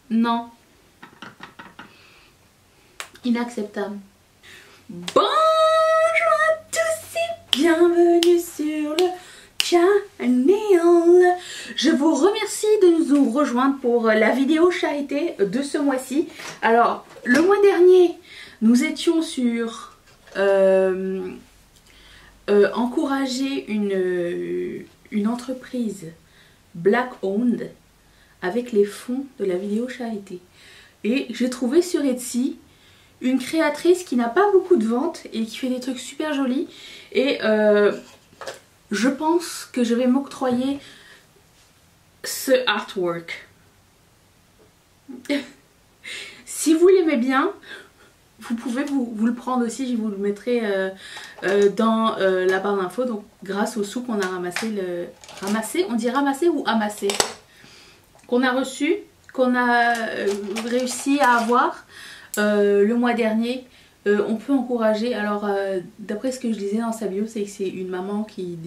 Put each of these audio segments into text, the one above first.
Non. Inacceptable. Bonjour à tous et bienvenue sur le channel. Je vous remercie de nous rejoindre pour la vidéo charité de ce mois-ci. Alors, le mois dernier, nous étions sur encourager une entreprise black owned avec les fonds de la vidéo charité. Et j'ai trouvé sur Etsy une créatrice qui n'a pas beaucoup de ventes et qui fait des trucs super jolis. Et je pense que je vais m'octroyer ce artwork. Si vous l'aimez bien, vous pouvez vous le prendre aussi. Je vous le mettrai dans la barre d'infos. Donc grâce aux sous qu'on a ramassé, on dit ramasser ou amasser, qu'on a reçu, qu'on a réussi à avoir le mois dernier, on peut encourager. Alors d'après ce que je disais dans sa bio, c'est que c'est une maman qui a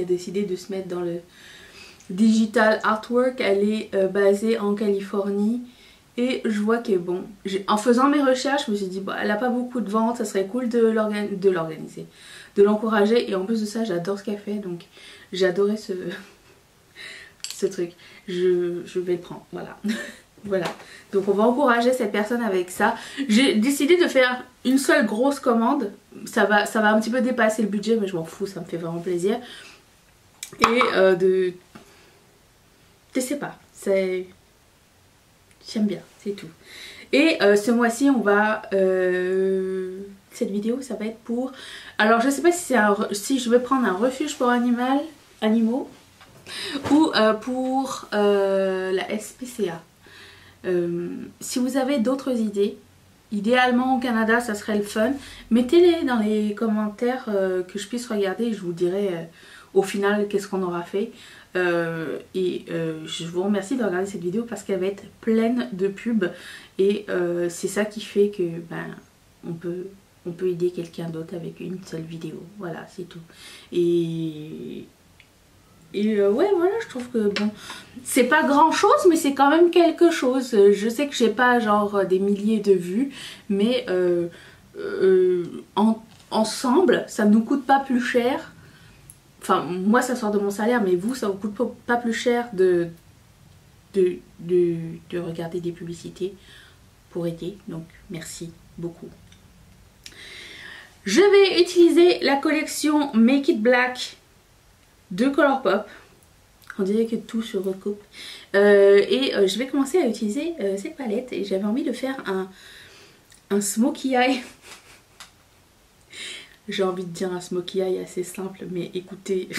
décidé de se mettre dans le digital artwork. Elle est basée en Californie et je vois que bon, en faisant mes recherches, je me suis dit bah, elle a pas beaucoup de ventes, ça serait cool de l'organiser, de l'encourager. Et en plus de ça, j'adore ce qu'elle fait, donc j'ai adoré ce truc. Je vais le prendre, voilà. Voilà, donc on va encourager cette personne avec ça. J'ai décidé de faire une seule grosse commande. Ça va un petit peu dépasser le budget, mais je m'en fous, ça me fait vraiment plaisir. Et je sais pas, j'aime bien, c'est tout. Et ce mois-ci on va cette vidéo ça va être pour, alors je sais pas si je vais prendre un refuge pour animaux ou pour la SPCA. Si vous avez d'autres idées, idéalement au Canada ça serait le fun, mettez-les dans les commentaires que je puisse regarder et je vous dirai au final qu'est-ce qu'on aura fait. Je vous remercie de regarder cette vidéo parce qu'elle va être pleine de pubs et c'est ça qui fait que ben, on peut aider quelqu'un d'autre avec une seule vidéo. Voilà, c'est tout. Et ouais, voilà, je trouve que bon, c'est pas grand chose, mais c'est quand même quelque chose. Je sais que j'ai pas genre des milliers de vues, mais ensemble, ça ne nous coûte pas plus cher. Enfin, moi ça sort de mon salaire, mais vous, ça vous coûte pas plus cher de regarder des publicités pour aider. Donc, merci beaucoup. Je vais utiliser la collection Make It Black de Colourpop. On dirait que tout se recoupe. Je vais commencer à utiliser cette palette et j'avais envie de faire un smokey eye. J'ai envie de dire un smokey eye assez simple, mais écoutez,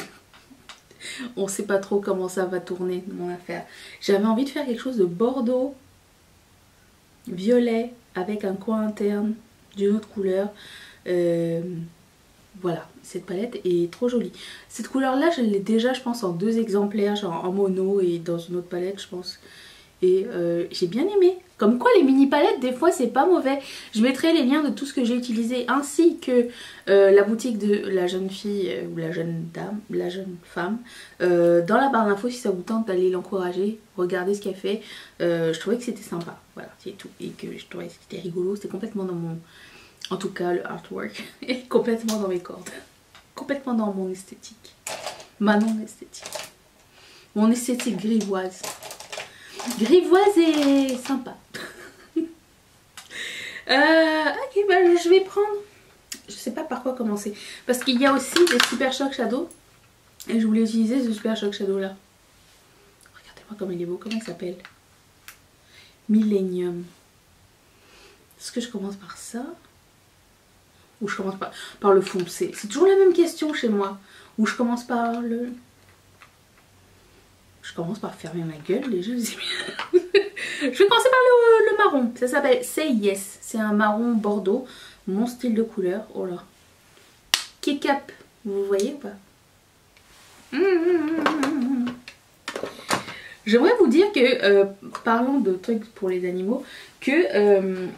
on sait pas trop comment ça va tourner mon affaire. J'avais envie de faire quelque chose de bordeaux, violet, avec un coin interne d'une autre couleur. Voilà, cette palette est trop jolie. Cette couleur là je l'ai déjà je pense en 2 exemplaires, genre en mono et dans une autre palette je pense. Et j'ai bien aimé. Comme quoi les mini palettes des fois c'est pas mauvais. Je mettrai les liens de tout ce que j'ai utilisé ainsi que la boutique de la jeune fille ou la jeune dame, la jeune femme dans la barre d'infos si ça vous tente d'aller l'encourager. Regardez ce qu'elle fait. Je trouvais que c'était sympa. Voilà, c'est tout. Et que je trouvais que c'était rigolo. C'était complètement dans mon... En tout cas, le artwork est complètement dans mes cordes. Complètement dans mon esthétique. Ma non-esthétique. Mon esthétique grivoise. Grivoise et sympa. Ok, bah je vais prendre... Je sais pas par quoi commencer. Parce qu'il y a aussi des Super Shock Shadow. Et je voulais utiliser ce Super Shock Shadow là. Regardez-moi comme il est beau. Comment il s'appelle? Millennium. Est-ce que je commence par ça? Ou je commence par le foncé? C'est toujours la même question chez moi. Ou je commence par le... Je commence par fermer ma gueule déjà. Je vais commencer par le marron. Ça s'appelle Say Yes. C'est un marron bordeaux. Mon style de couleur. Oh là. Kick up. Vous voyez ou pas? J'aimerais vous dire que, parlant de trucs pour les animaux, que...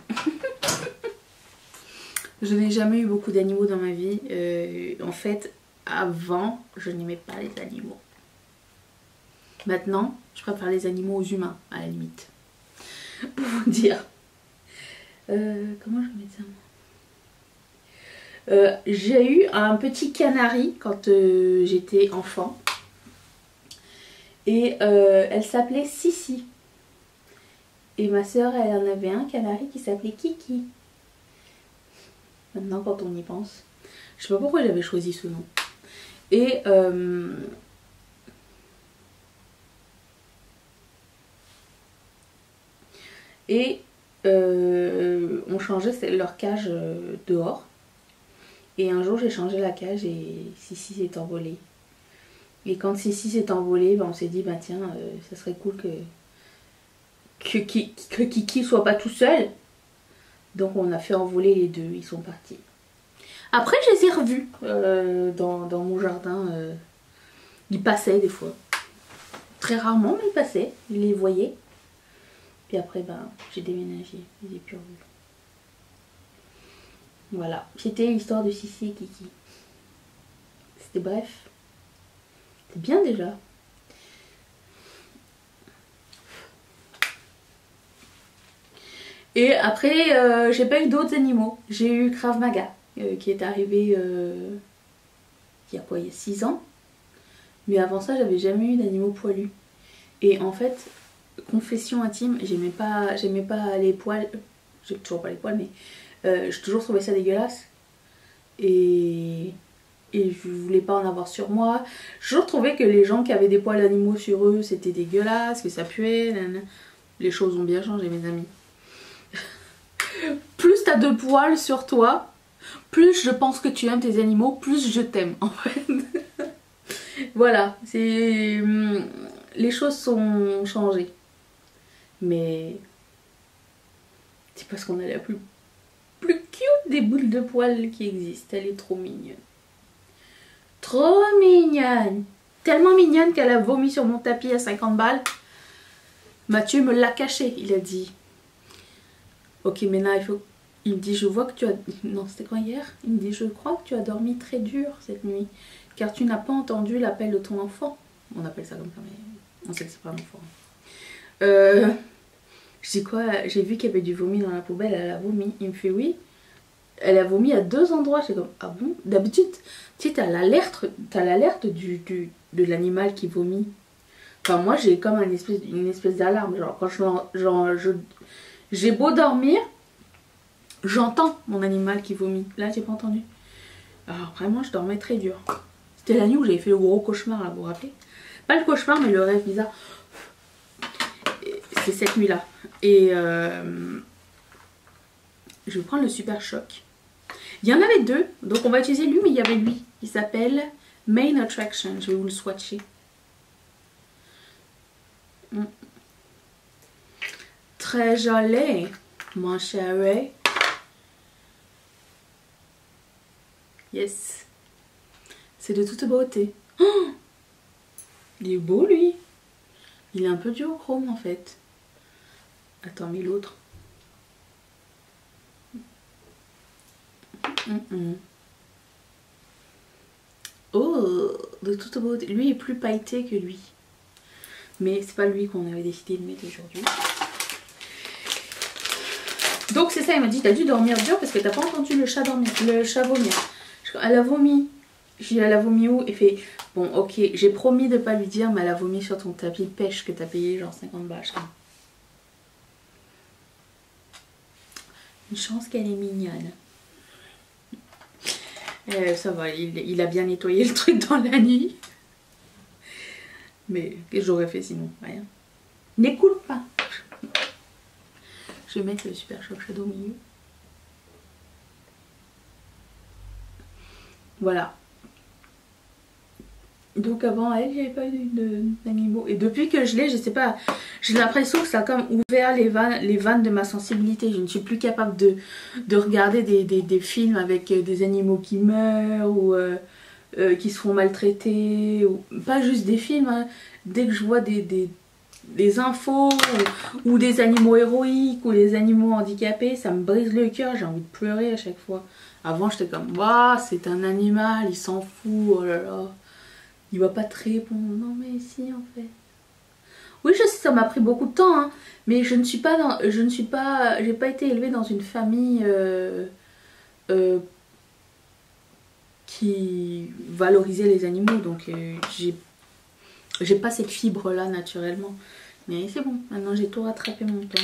je n'ai jamais eu beaucoup d'animaux dans ma vie. En fait, avant, je n'aimais pas les animaux. Maintenant, je préfère les animaux aux humains, à la limite. pour vous dire. Comment je vais mettre ça? J'ai eu un petit canari quand j'étais enfant. Et elle s'appelait Sissi. Et ma soeur, elle en avait un canari qui s'appelait Kiki. Maintenant, quand on y pense. Je sais pas pourquoi j'avais choisi ce nom. Et on changeait leur cage dehors. Et un jour, j'ai changé la cage et Sissi s'est envolée. Et quand Sissi s'est envolée, on s'est dit, tiens, ça serait cool que Kiki soit pas tout seul. Donc on a fait envoler les deux, ils sont partis. Après, je les ai revus dans mon jardin. Ils passaient des fois. Très rarement, mais ils passaient. Je les voyais. Puis après, j'ai déménagé. Je les ai plus revus. Voilà. C'était l'histoire de Sissi et Kiki. C'était bref. C'est bien déjà. Et après, j'ai pas eu d'autres animaux. J'ai eu Krav Maga, qui est arrivé il y a 6 ans. Mais avant ça, j'avais jamais eu d'animaux poilus. Et en fait, confession intime, j'aimais pas les poils. J'ai toujours pas les poils, mais j'ai toujours trouvé ça dégueulasse. Et je voulais pas en avoir sur moi. J'ai toujours trouvé que les gens qui avaient des poils d'animaux sur eux, c'était dégueulasse, que ça puait. Nanana. Les choses ont bien changé, mes amis. Plus t'as de poils sur toi, plus je pense que tu aimes tes animaux, plus je t'aime en fait. Voilà, les choses sont changées. Mais c'est parce qu'on a la plus cute des boules de poils qui existent. Elle est trop mignonne. Trop mignonne. Tellement mignonne qu'elle a vomi sur mon tapis à 50 balles. Mathieu me l'a caché, il a dit. Ok, maintenant il me dit, je vois que tu as... Non, c'était quand hier? Il me dit, je crois que tu as dormi très dur cette nuit. Car tu n'as pas entendu l'appel de ton enfant. On appelle ça comme ça, mais on sait que c'est pas un enfant. Je dis quoi? J'ai vu qu'il y avait du vomi dans la poubelle, elle a vomi. Il me fait oui. Elle a vomi à 2 endroits. J'étais comme, ah bon? D'habitude, tu sais, t'as l'alerte de l'animal qui vomit. Enfin, moi, j'ai comme une espèce d'alarme. Genre, quand j'ai beau dormir, j'entends mon animal qui vomit. Là, j'ai pas entendu. Alors, vraiment, je dormais très dur. C'était la nuit où j'avais fait le gros cauchemar, là, vous vous rappelez? Pas le cauchemar, mais le rêve bizarre. C'est cette nuit-là. Et je vais prendre le Super Choc. Il y en avait 2, donc on va utiliser lui, mais il y avait lui. Il s'appelle Main Attraction. Je vais vous le swatcher. Très joli, mon chéri. Yes. C'est de toute beauté. Oh, il est beau, lui. Il est un peu duochrome, en fait. Attends, mais l'autre. Oh, de toute beauté. Lui est plus pailleté que lui. Mais c'est pas lui qu'on avait décidé de mettre aujourd'hui. Donc c'est ça, il m'a dit, t'as dû dormir dur parce que t'as pas entendu le chat dormir, le chat vomir. Elle a vomi. J'ai dit, elle a vomi où? Et fait, bon ok, j'ai promis de pas lui dire, mais elle a vomi sur ton tapis de pêche que t'as payé genre 50 balles. Une chance qu'elle est mignonne. Ça va, il a bien nettoyé le truc dans la nuit. Mais qu'est-ce que j'aurais fait sinon? Rien. N'écoute pas. Je vais mettre le Super Choc Shadow au milieu. Voilà. Donc avant elle, j'avais pas eu d'animaux. Et depuis que je l'ai, je sais pas, j'ai l'impression que ça a comme ouvert les vannes de ma sensibilité. Je ne suis plus capable de regarder des films avec des animaux qui meurent ou qui se font maltraiter. Ou, pas juste des films, hein. Dès que je vois des infos ou des animaux héroïques ou des animaux handicapés, ça me brise le cœur, j'ai envie de pleurer à chaque fois. Avant j'étais comme, waouh, c'est un animal, il s'en fout, oh là là. Il va pas te répondre. Non mais si en fait. Oui, je sais, ça m'a pris beaucoup de temps, hein, mais je ne suis pas dans, j'ai pas été élevée dans une famille euh, qui valorisait les animaux, donc j'ai pas cette fibre là naturellement. Mais c'est bon, maintenant j'ai tout rattrapé mon temps.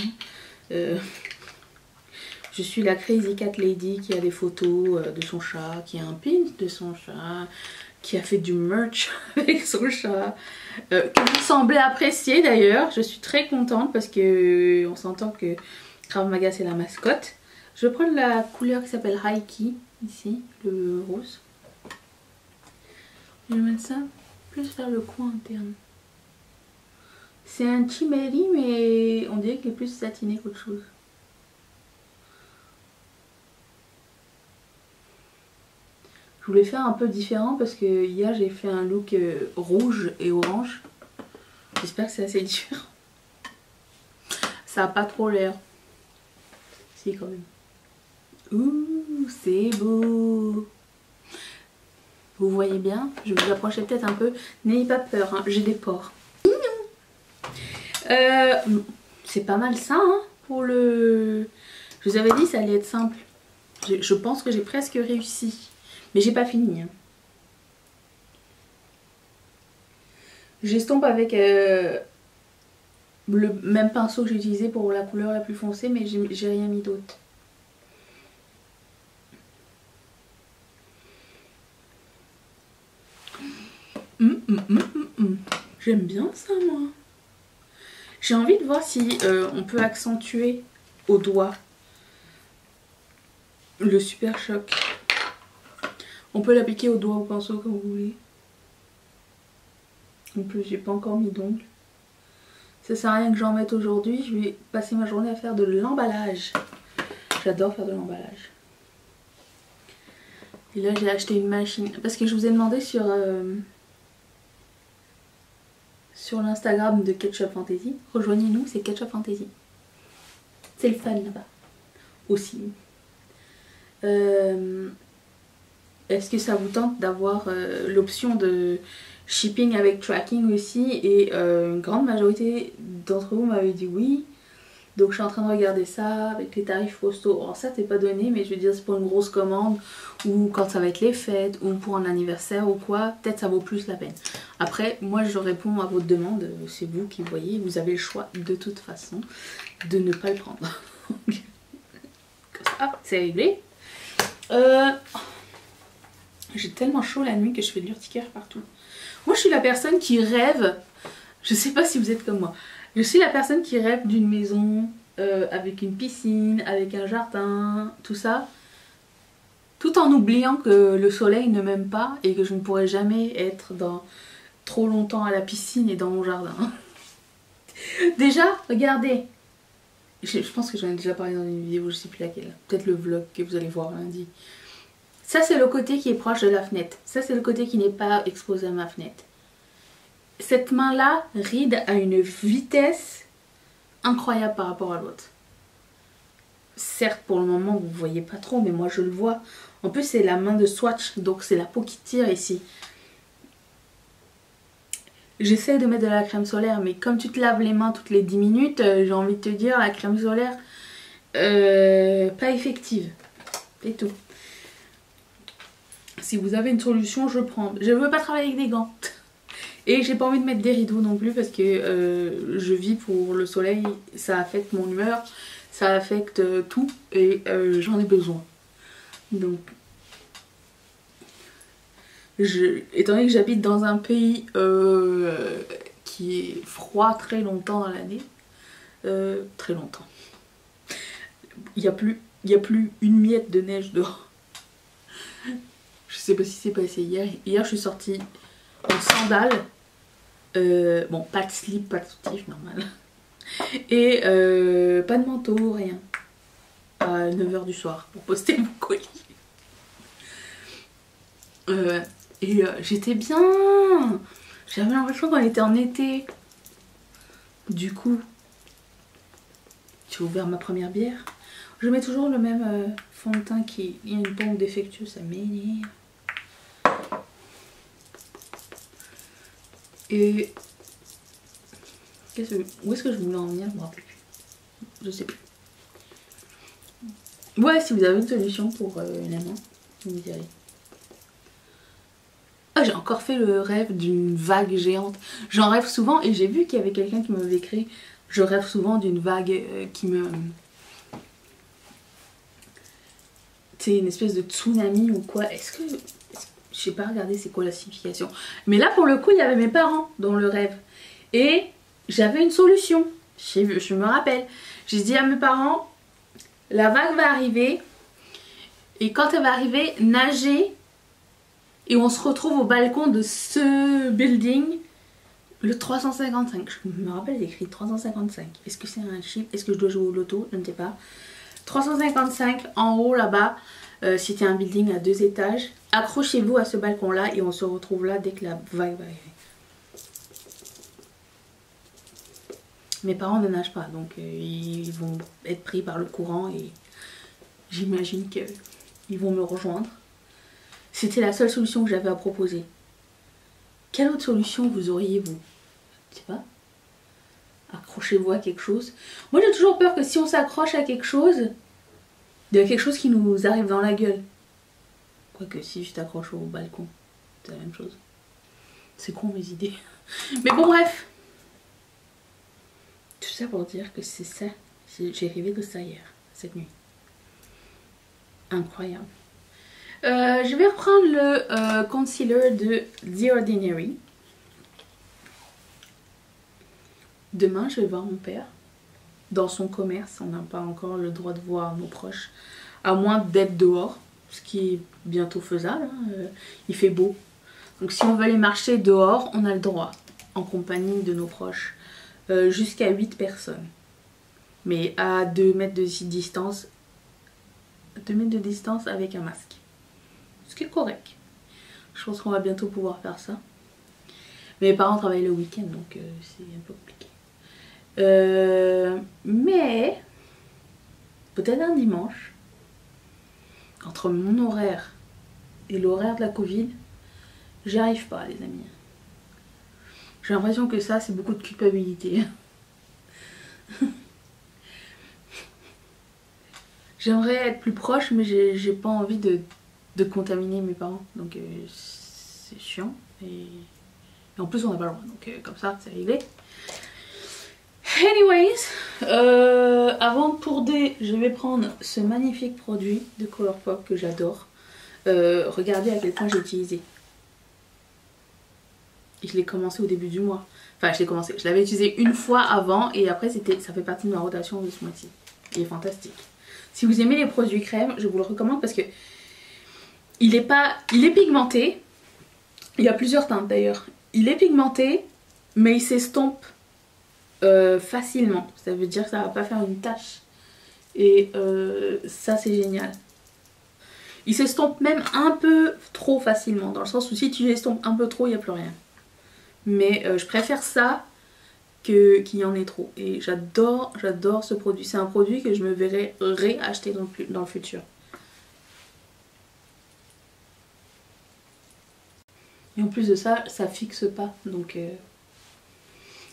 Je suis la Crazy Cat Lady qui a des photos de son chat, qui a un pin de son chat, qui a fait du merch avec son chat, que vous semblez apprécier d'ailleurs. Je suis très contente parce que on s'entend que Krav Maga c'est la mascotte. Je vais prendre la couleur qui s'appelle Reiki, ici, le rose. Je vais mettre ça plus vers le coin interne. C'est un chimeri mais on dirait qu'il est plus satiné qu'autre chose. Je voulais faire un peu différent parce que hier j'ai fait un look rouge et orange. J'espère que c'est assez différent. Ça a pas trop l'air. Si quand même. Ouh, c'est beau. Vous voyez bien, je vais vous approcher peut-être un peu. N'ayez pas peur, hein, j'ai des pores. C'est pas mal ça, hein, pour le... Je vous avais dit ça allait être simple. Je pense que j'ai presque réussi. Mais j'ai pas fini. Hein. J'estompe avec le même pinceau que j'ai utilisé pour la couleur la plus foncée, mais j'ai rien mis d'autre. J'aime bien ça, moi. J'ai envie de voir si on peut accentuer au doigt le super choc. On peut l'appliquer au doigt au pinceau comme vous voulez. En plus, j'ai pas encore mis d'ongles. Ça sert à rien que j'en mette aujourd'hui. Je vais passer ma journée à faire de l'emballage. J'adore faire de l'emballage. Et là, j'ai acheté une machine. Parce que je vous ai demandé sur l'Instagram de Ketchup Fantasy. Rejoignez-nous, c'est Ketchup Fantasy. C'est le fan là-bas. Aussi. Est-ce que ça vous tente d'avoir l'option de shipping avec tracking aussi? Et une grande majorité d'entre vous m'avaient dit oui. Donc je suis en train de regarder ça avec les tarifs postaux. Alors ça c'est pas donné, mais je veux dire c'est pour une grosse commande ou quand ça va être les fêtes ou pour un anniversaire ou quoi, peut-être ça vaut plus la peine. Après moi je réponds à votre demande, c'est vous qui voyez, vous avez le choix de toute façon de ne pas le prendre. Ah, c'est réglé. J'ai tellement chaud la nuit que je fais de l'urticaire partout. Moi je suis la personne qui rêve, je sais pas si vous êtes comme moi, je suis la personne qui rêve d'une maison avec une piscine, avec un jardin, tout ça, tout en oubliant que le soleil ne m'aime pas et que je ne pourrai jamais être trop longtemps à la piscine et dans mon jardin. Déjà, regardez, je pense que j'en ai déjà parlé dans une vidéo, je sais plus laquelle, peut-être le vlog que vous allez voir lundi. Ça c'est le côté qui est proche de la fenêtre, ça c'est le côté qui n'est pas exposé à ma fenêtre. Cette main là ride à une vitesse incroyable par rapport à l'autre. Certes pour le moment vous ne voyez pas trop mais moi je le vois. En plus c'est la main de Swatch donc c'est la peau qui tire ici. J'essaie de mettre de la crème solaire mais comme tu te laves les mains toutes les 10 minutes j'ai envie de te dire la crème solaire pas effective. C'est tout. Si vous avez une solution je prends. Je ne veux pas travailler avec des gants. Et j'ai pas envie de mettre des rideaux non plus parce que je vis pour le soleil, ça affecte mon humeur, ça affecte tout et j'en ai besoin. Donc, étant donné que j'habite dans un pays qui est froid très longtemps dans l'année, très longtemps, il n'y a plus une miette de neige dehors. Je sais pas si c'est passé hier. Hier je suis sortie en sandales. Bon, pas de slip, pas de soutif, normal. Et pas de manteau, rien. À 9 h du soir pour poster mon colis. J'étais bien. J'avais l'impression qu'on était en été. Du coup, j'ai ouvert ma première bière. Je mets toujours le même fond de teint qui a une pompe défectueuse, ça m'énerve. Et Où est-ce que je voulais en venir? Je me rappelle plus. Je sais plus. Ouais, si vous avez une solution pour les mains, vous me direz. Ah, j'ai encore fait le rêve d'une vague géante. J'en rêve souvent et j'ai vu qu'il y avait quelqu'un qui m'avait écrit. Je rêve souvent d'une vague qui me... C'est une espèce de tsunami ou quoi. Est-ce que... Je sais pas regarder c'est quoi la signification. Mais là pour le coup il y avait mes parents dans le rêve. Et j'avais une solution. Je me rappelle. J'ai dit à mes parents, la vague va arriver. Et quand elle va arriver, nagez. Et on se retrouve au balcon de ce building. Le 355. Je me rappelle il écrit 355. Est-ce que c'est un chiffre? Est-ce que je dois jouer au loto? Je ne sais pas. 355 en haut là-bas. C'était un building à 2 étages. Accrochez-vous à ce balcon là et on se retrouve là dès que la vague va arriver. Mes parents ne nagent pas donc ils vont être pris par le courant et j'imagine qu'ils vont me rejoindre. C'était la seule solution que j'avais à proposer. Quelle autre solution vous auriez vous? Je sais pas. Accrochez-vous à quelque chose. Moi j'ai toujours peur que si on s'accroche à quelque chose, il y a quelque chose qui nous arrive dans la gueule. Quoique si je t'accroche au balcon, c'est la même chose. C'est con mes idées. Mais bon bref. Tout ça pour dire que c'est ça. J'ai rêvé de ça hier, cette nuit. Incroyable. Je vais reprendre le concealer de The Ordinary. Demain je vais voir mon père. Dans son commerce, on n'a pas encore le droit de voir nos proches. À moins d'être dehors. Ce qui est bientôt faisable. Hein. Il fait beau. Donc si on veut aller marcher dehors, on a le droit. En compagnie de nos proches. Jusqu'à 8 personnes. Mais à 2 mètres de distance. 2 mètres de distance avec un masque. Ce qui est correct. Je pense qu'on va bientôt pouvoir faire ça. Mes parents travaillent le week-end, donc c'est un peu compliqué. Mais peut-être un dimanche. Entre mon horaire et l'horaire de la Covid, j'y arrive pas les amis. J'ai l'impression que ça c'est beaucoup de culpabilité. J'aimerais être plus proche mais j'ai pas envie de contaminer mes parents. Donc c'est chiant. Et en plus on n'a pas le droit. Donc comme ça c'est réglé. Anyways, avant de tourner, je vais prendre ce magnifique produit de Colourpop que j'adore. Regardez à quel point j'ai utilisé. Et je l'ai commencé au début du mois. Enfin, je l'avais utilisé une fois avant et après ça fait partie de ma rotation de ce mois-ci. Il est fantastique. Si vous aimez les produits crème, je vous le recommande parce que il est pigmenté. Il y a plusieurs teintes d'ailleurs. Il est pigmenté, mais il s'estompe facilement. Ça veut dire que ça va pas faire une tache. Et ça c'est génial. Il s'estompe même un peu trop facilement. Dans le sens où si tu estompes un peu trop, il n'y a plus rien. Mais je préfère ça qu'il y en ait trop. Et j'adore ce produit. C'est un produit que je me verrai réacheter dans le futur. Et en plus de ça, ça fixe pas. Donc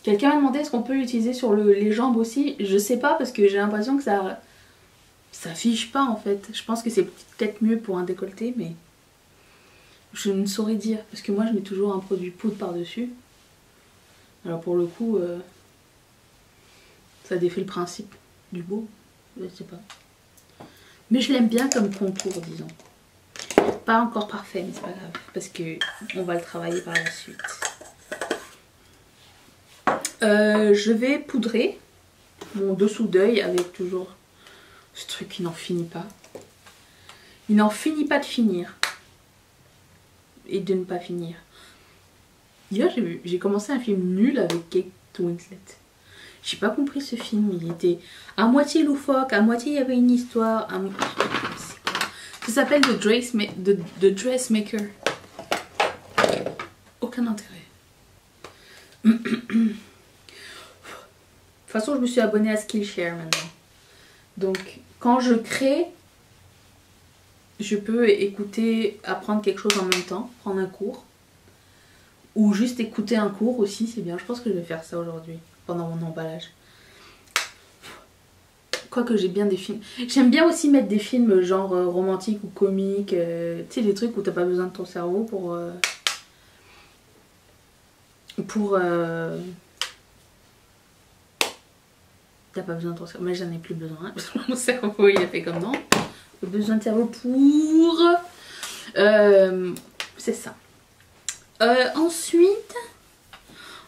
quelqu'un m'a demandé est-ce qu'on peut l'utiliser sur les jambes aussi. Je sais pas parce que j'ai l'impression que ça fiche pas en fait. Je pense que c'est peut-être mieux pour un décolleté mais je ne saurais dire. Parce que moi je mets toujours un produit poudre par-dessus. Alors pour le coup, ça défait le principe du beau. Je sais pas. Mais je l'aime bien comme contour disons. Pas encore parfait mais c'est pas grave. Parce que on va le travailler par la suite. Je vais poudrer mon dessous d'œil avec toujours ce truc qui n'en finit pas. Il n'en finit pas de finir. Et de ne pas finir. Hier j'ai commencé un film nul avec Kate Winslet. J'ai pas compris ce film. Il était à moitié loufoque, à moitié il y avait une histoire. Ça s'appelle The Dressmaker. Aucun intérêt. De toute façon je me suis abonnée à Skillshare maintenant. Donc quand je crée, je peux apprendre quelque chose en même temps, prendre un cours. Ou juste écouter un cours aussi, c'est bien. Je pense que je vais faire ça aujourd'hui. pendant mon emballage. Quoique j'ai bien des films. J'aime bien aussi mettre des films genre romantiques ou comiques. Tu sais, des trucs où t'as pas besoin de ton cerveau pour t'as pas besoin de ton cerveau. Mais j'en ai plus besoin. Parce que mon cerveau il a fait comme non. J'ai besoin de cerveau pour... c'est ça. Ensuite...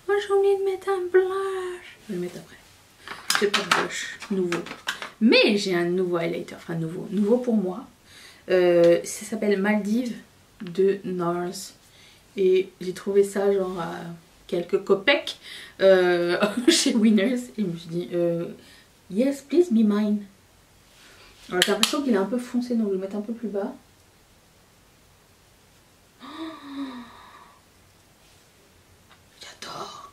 Oh, j'ai oublié de mettre un blush. Je vais le mettre après. J'ai pas de blush nouveau. Mais j'ai un nouveau highlighter. Enfin nouveau pour moi. Ça s'appelle Maldives de NARS. Et j'ai trouvé ça genre à quelques copecs chez Winners. Et je me suis dit, yes, please be mine. Alors j'ai l'impression qu'il est un peu foncé, donc je vais le mettre un peu plus bas. J'adore.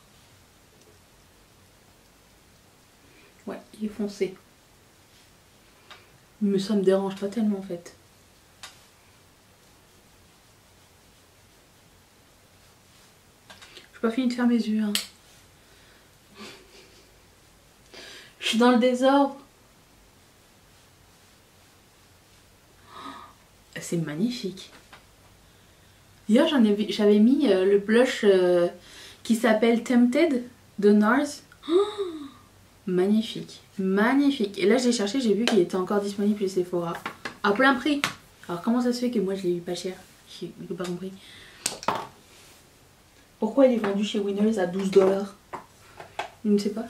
Ouais, il est foncé. Mais ça me dérange pas tellement en fait. J'ai pas fini de faire mes yeux. Hein. Je suis dans le désordre. C'est magnifique. Hier j'avais mis le blush qui s'appelle Tempted de NARS. Oh, magnifique, magnifique. Et là j'ai cherché, j'ai vu qu'il était encore disponible chez Sephora à plein prix. Alors comment ça se fait que moi je l'ai eu pas cher? J'ai pas compris. Pourquoi il est vendu chez Winners à 12 $? Je ne sais pas.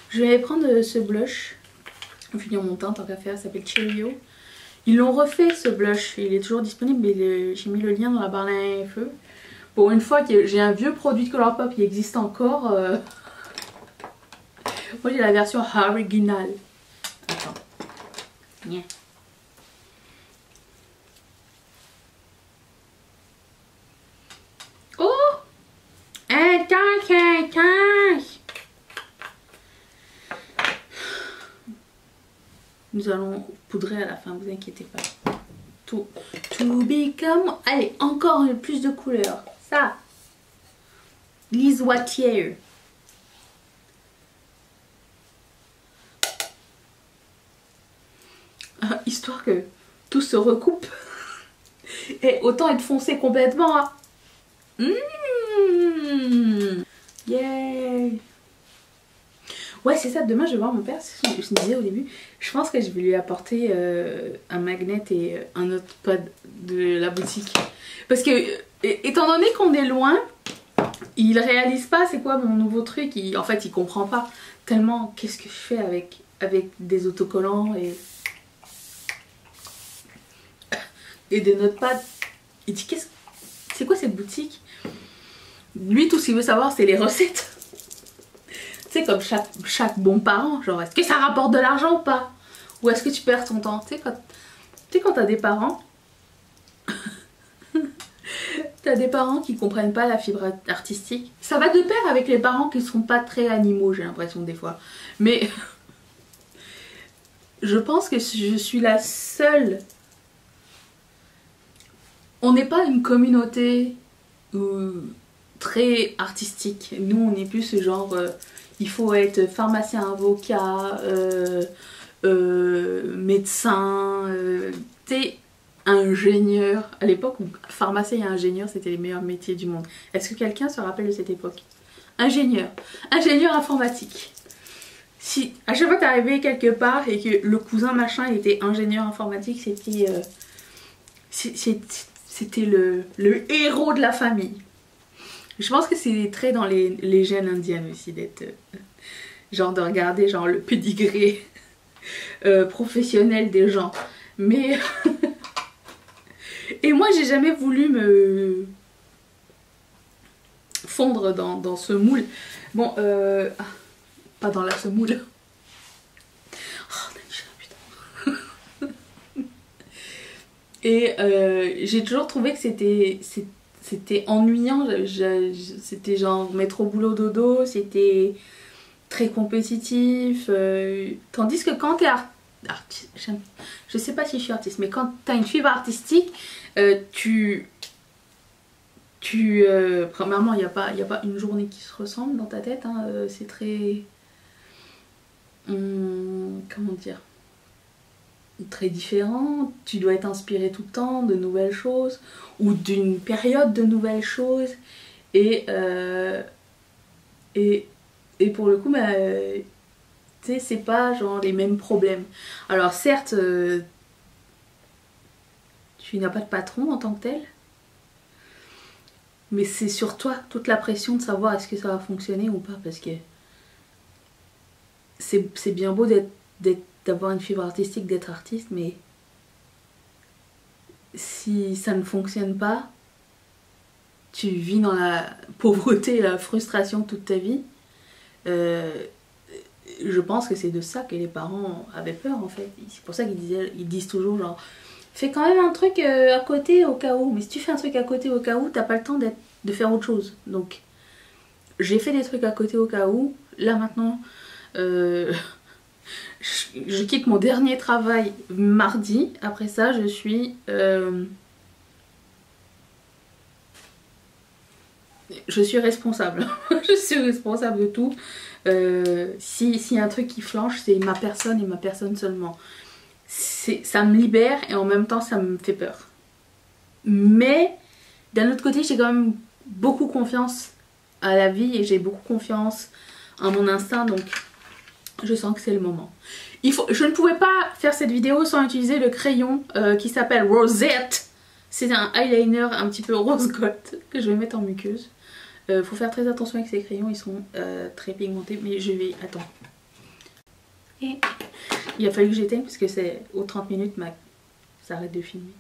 Je vais prendre ce blush. On finit en montant tant qu'à faire, ça s'appelle Cheerio. Ils l'ont refait ce blush, il est toujours disponible, mais j'ai mis le lien dans la barre d'infos. Pour une fois que j'ai un vieux produit de Colourpop qui existe encore. Moi j'ai la version originale. Attends. Yeah. Oh! Nous allons poudrer à la fin, vous inquiétez pas. To become... Allez, encore plus de couleurs. Ça. Lise Wattier. Histoire que tout se recoupe. Et autant être foncé complètement. Hein. Yay. Ouais, c'est ça. Demain, je vais voir mon père. Je me disais au début, je pense que je vais lui apporter un magnet et un autre pad de la boutique. Parce que, étant donné qu'on est loin, il réalise pas c'est quoi mon nouveau truc. En fait, il comprend pas tellement qu'est-ce que je fais avec des autocollants et des notepads. Il dit, c'est quoi cette boutique? Lui, tout ce qu'il veut savoir, c'est les recettes. Tu sais, comme chaque bon parent, genre, est-ce que ça rapporte de l'argent ou pas? Ou est-ce que tu perds ton temps? Tu sais, quand t'as des parents, t'as des parents qui comprennent pas la fibre artistique. Ça va de pair avec les parents qui sont pas très animaux, j'ai l'impression des fois. Mais je pense que je suis la seule. On n'est pas une communauté très artistique. Nous, on est plus ce genre... il faut être pharmacien, avocat, médecin, t'es ingénieur. À l'époque où pharmacien et ingénieur c'était les meilleurs métiers du monde. Est-ce que quelqu'un se rappelle de cette époque? Ingénieur informatique. Si à chaque fois que t'arrivais quelque part et que le cousin machin il était ingénieur informatique, c'était le héros de la famille. Je pense que c'est très dans les gènes indiennes aussi d'être genre de regarder genre le pédigré professionnel des gens. Mais et moi j'ai jamais voulu me fondre dans ce moule. Bon pas dans la semoule. Oh, putain. Et j'ai toujours trouvé que c'était ennuyant, c'était genre mettre au boulot dodo, c'était très compétitif. Tandis que quand t'es artiste, je sais pas si je suis artiste, mais quand t'as une fibre artistique, tu Premièrement, il n'y a pas une journée qui se ressemble dans ta tête, hein, c'est très... comment dire, très différent. Tu dois être inspiré tout le temps de nouvelles choses ou d'une période de nouvelles choses et pour le coup bah, tu sais, c'est pas genre les mêmes problèmes. Alors certes tu n'as pas de patron en tant que tel, mais c'est sur toi toute la pression de savoir est-ce que ça va fonctionner ou pas, parce que c'est bien beau d'avoir une fibre artistique, d'être artiste, mais si ça ne fonctionne pas, tu vis dans la pauvreté et la frustration toute ta vie. Je pense que c'est de ça que les parents avaient peur en fait. C'est pour ça qu'ils disent toujours genre fais quand même un truc à côté au cas où. Mais si tu fais un truc à côté au cas où, t'as pas le temps de faire autre chose. Donc j'ai fait des trucs à côté au cas où. Là maintenant je quitte mon dernier travail mardi. Après ça je suis responsable. Je suis responsable de tout. S'il y a un truc qui flanche, c'est ma personne et ma personne seulement. Ça me libère et en même temps ça me fait peur. Mais d'un autre côté, j'ai quand même beaucoup confiance à la vie et j'ai beaucoup confiance en mon instinct, donc je sens que c'est le moment. Je ne pouvais pas faire cette vidéo sans utiliser le crayon qui s'appelle Rosette. C'est un eyeliner un petit peu rose gold que je vais mettre en muqueuse. Faut faire très attention avec ces crayons, ils sont très pigmentés, mais je vais... Attends. Et il a fallu que j'éteigne parce que c'est aux 30 minutes, ça arrête de filmer.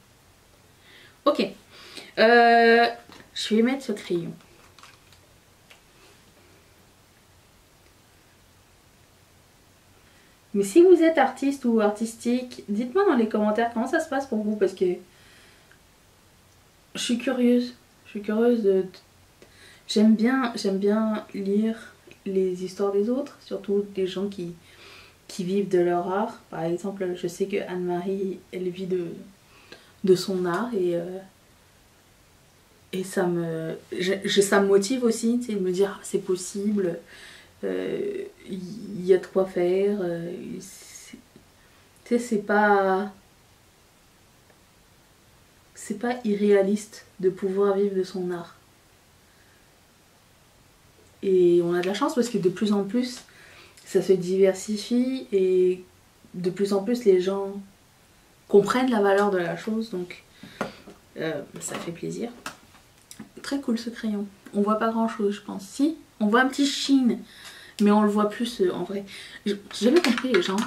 Ok. Je vais mettre ce crayon. Mais si vous êtes artiste ou artistique, dites-moi dans les commentaires comment ça se passe pour vous, parce que je suis curieuse. Je suis curieuse de... J'aime bien lire les histoires des autres, surtout des gens qui vivent de leur art. Par exemple, je sais que Anne-Marie, elle vit de son art et ça me motive aussi, tu sais, de me dire c'est possible, y a de quoi faire. Tu sais, c'est pas irréaliste de pouvoir vivre de son art. Et on a de la chance parce que de plus en plus ça se diversifie et de plus en plus les gens comprennent la valeur de la chose, donc ça fait plaisir. Très cool ce crayon. On voit pas grand chose je pense. Si, on voit un petit sheen, mais on le voit plus en vrai. J'ai jamais compris les gens.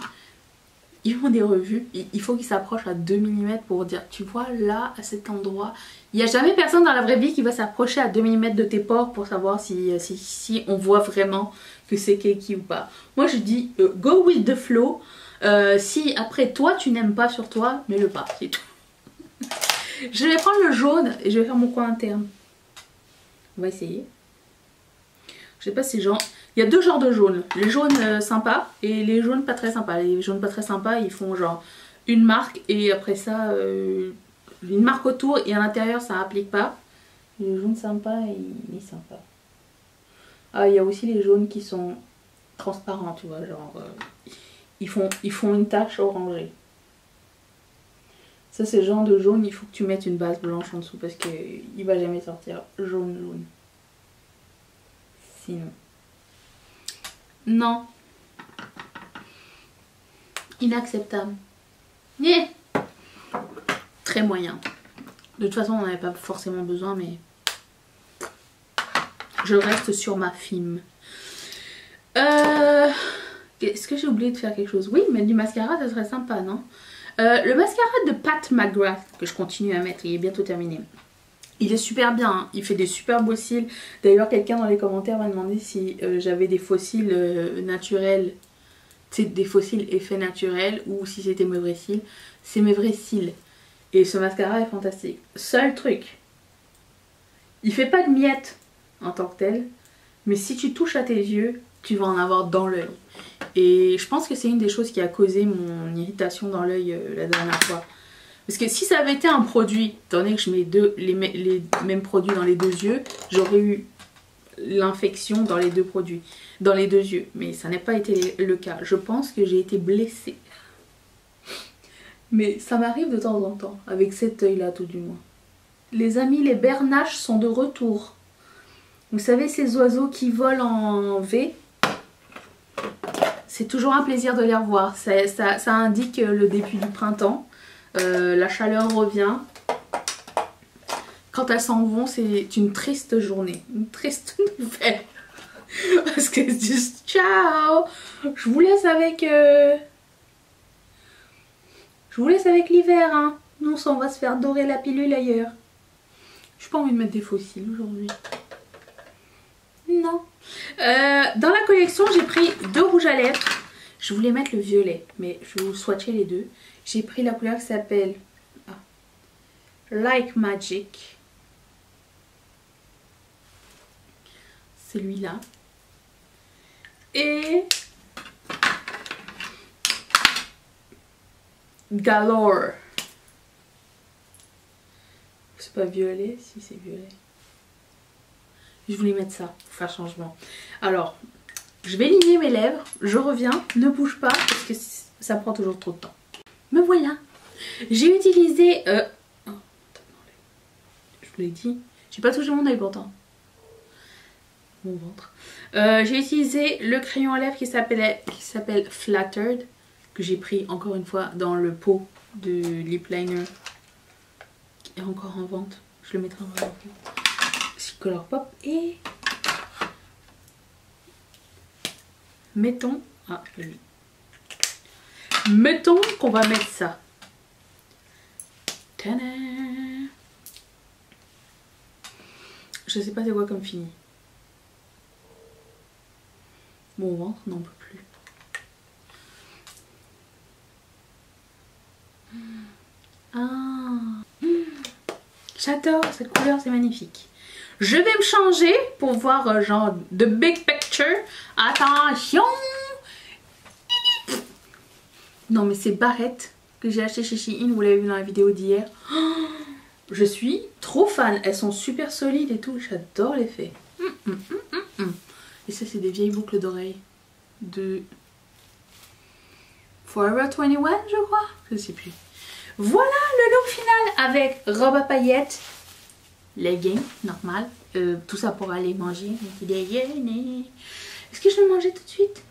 Ils font des revues, il faut qu'ils s'approchent à 2 mm pour dire tu vois là à cet endroit. Il n'y a jamais personne dans la vraie vie qui va s'approcher à 2 mm de tes pores pour savoir si on voit vraiment que c'est cakey ou pas. Moi je dis go with the flow. Si après toi tu n'aimes pas sur toi, mets-le pas, c'est tout. Je vais prendre le jaune et je vais faire mon coin interne. On va essayer. Je sais pas si genre... Il y a deux genres de jaunes. Les jaunes sympas et les jaunes pas très sympas. Les jaunes pas très sympas, ils font genre une marque et après ça, une marque autour et à l'intérieur ça applique pas. Les jaunes sympas, il est sympa. Ah, il y a aussi les jaunes qui sont transparents, tu vois, genre... ils font une tache orangée. Ça c'est le genre de jaune, il faut que tu mettes une base blanche en dessous parce qu'il va jamais sortir jaune. Sinon... Non. Inacceptable. Yeah. Très moyen. De toute façon, on n'avait pas forcément besoin, mais je reste sur ma film. Est-ce que j'ai oublié de faire quelque chose? Oui, mais du mascara, ça serait sympa, non? Le mascara de Pat McGrath, que je continue à mettre, il est bientôt terminé. Il est super bien, hein. Il fait des super beaux cils. D'ailleurs, quelqu'un dans les commentaires m'a demandé si j'avais des faux cils naturels, tu sais, des faux cils effets naturels, ou si c'était mes vrais cils. C'est mes vrais cils. Et ce mascara est fantastique. Seul truc, il fait pas de miettes en tant que tel, mais si tu touches à tes yeux, tu vas en avoir dans l'œil. Et je pense que c'est une des choses qui a causé mon irritation dans l'œil la dernière fois. Parce que si ça avait été un produit, étant donné que je mets les mêmes produits dans les deux yeux, j'aurais eu l'infection dans les deux produits, dans les deux yeux. Mais ça n'a pas été le cas. Je pense que j'ai été blessée. Mais ça m'arrive de temps en temps, avec cet œil-là tout du moins. Les amis, les bernaches sont de retour. Vous savez, ces oiseaux qui volent en V, c'est toujours un plaisir de les revoir. Ça indique le début du printemps. La chaleur revient. Quand elles s'en vont, c'est une triste journée. Une triste nouvelle. Parce que c'est juste ciao. Je vous laisse avec... Je vous laisse avec l'hiver. Hein. Nous, on va se faire dorer la pilule ailleurs. J'ai pas envie de mettre des fossiles aujourd'hui. Non. Dans la collection, j'ai pris 2 rouges à lèvres. Je voulais mettre le violet, mais je vais vous swatcher les deux. J'ai pris la couleur qui s'appelle Like Magic. Celui-là. Et Galore. C'est pas violet? Si, c'est violet. Je voulais mettre ça pour faire changement. Alors, je vais ligner mes lèvres. Je reviens. Ne bouge pas parce que ça prend toujours trop de temps. Me voilà. J'ai utilisé... je vous l'ai dit. J'ai pas touché mon œil pourtant. Mon ventre. J'ai utilisé le crayon à lèvres qui s'appelle Flattered. Que j'ai pris encore une fois dans le pot de lip liner. Qui est encore en vente. Je le mettrai en vente. Color Pop. Et... mettons... ah, je l'ai mis. Mettons qu'on va mettre ça. Tada! Je sais pas c'est quoi comme fini. Mon ventre n'en peut plus. Ah! J'adore cette couleur, c'est magnifique. Je vais me changer pour voir genre the big picture. Attention! Non mais c'est Barrette que j'ai acheté chez Shein, vous l'avez vu dans la vidéo d'hier. Oh, je suis trop fan, elles sont super solides et tout, j'adore l'effet. Et ça c'est des vieilles boucles d'oreilles de Forever 21 je crois, je sais plus. Voilà le look final avec robe à paillettes, leggings, normal, tout ça pour aller manger. Est-ce que je vais manger tout de suite?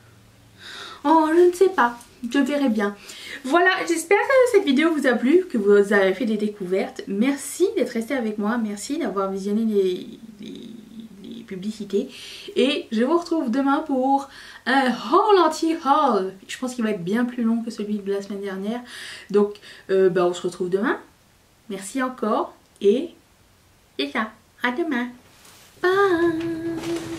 Oh, je ne sais pas, je verrai bien. Voilà, j'espère que cette vidéo vous a plu, que vous avez fait des découvertes. Merci d'être resté avec moi, merci d'avoir visionné les publicités. Et je vous retrouve demain pour un haul anti-haul. Je pense qu'il va être bien plus long que celui de la semaine dernière. Donc, on se retrouve demain. Merci encore et ça, à demain. Bye.